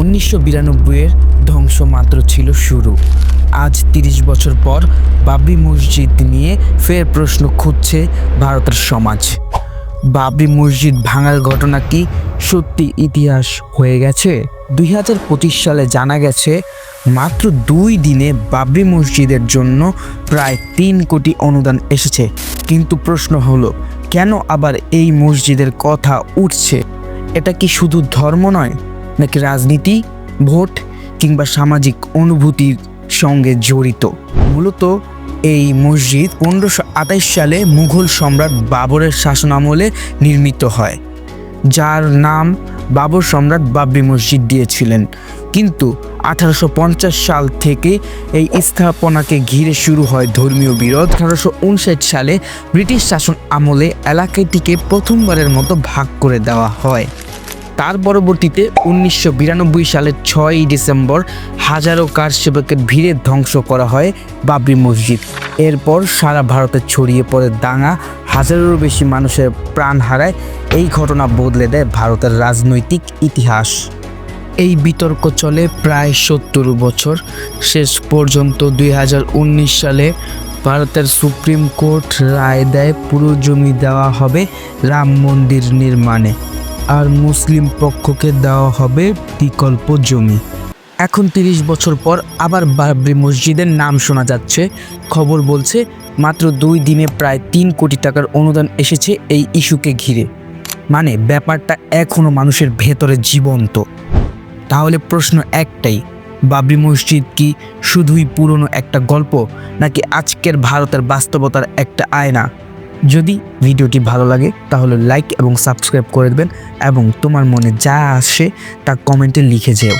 1992-এর ধ্বংস মাত্র ছিল শুরু। আজ 30 বছর পর বাবরি মসজিদ নিয়ে ফের প্রশ্ন খুঁজছে ভারতের সমাজ। বাবরি মসজিদ ভাঙার ঘটনা কি সত্যি ইতিহাস হয়ে গেছে? 2025 সালে জানা গেছে মাত্র 2 দিনে বাবরি মসজিদের জন্য প্রায় 3 কোটি অনুদান এসেছে। কিন্তু প্রশ্ন হলো, কেন আবার এই মসজিদের কথা উঠছে? এটা কি শুধু ধর্ম নয়, নাকি রাজনীতি, ভোট কিংবা সামাজিক অনুভূতির সঙ্গে জড়িত? মূলত এই মসজিদ 1528 সালে মুঘল সম্রাট বাবরের শাসনামলে নির্মিত হয়, যার নাম বাবর সম্রাট বাবরি মসজিদ দিয়েছিলেন। কিন্তু 1850 সাল থেকে এই স্থাপনাকে ঘিরে শুরু হয় ধর্মীয় বিরোধ। 1859 সালে ব্রিটিশ শাসন আমলে এলাকাটিকে প্রথমবারের মতো ভাগ করে দেওয়া হয়। তার পরবর্তীতে 1992 সালের 6 ডিসেম্বর হাজারো কারসেবকের ভিড়ে ধ্বংস করা হয় বাবরি মসজিদ। এরপর সারা ভারতে ছড়িয়ে পড়ে দাঙ্গা, হাজারেরও বেশি মানুষের প্রাণ হারায়। এই ঘটনা বদলে দেয় ভারতের রাজনৈতিক ইতিহাস। এই বিতর্ক চলে প্রায় 70 বছর। শেষ পর্যন্ত 2019 সালে ভারতের সুপ্রিম কোর্ট রায় দেয় পুরো জমি দেওয়া হবে রাম মন্দির নির্মাণে, আর মুসলিম পক্ষকে দেওয়া হবে বিকল্প জমি। এখন 30 বছর পর আবার বাবরি মসজিদের নাম শোনা যাচ্ছে। খবর বলছে মাত্র 2 দিনে প্রায় 3 কোটি টাকার অনুদান এসেছে এই ইস্যুকে ঘিরে। মানে ব্যাপারটা এখনো মানুষের ভেতরে জীবন্ত। তাহলে প্রশ্ন একটাই, বাবরি মসজিদ কি শুধুই পুরনো একটা গল্প, নাকি আজকের ভারতের বাস্তবতার একটা আয়না? যদি ভিডিওটি ভালো লাগে তাহলে লাইক এবং সাবস্ক্রাইব করে দেবেন, এবং তোমার মনে যা আসে তা কমেন্টে লিখে যেও।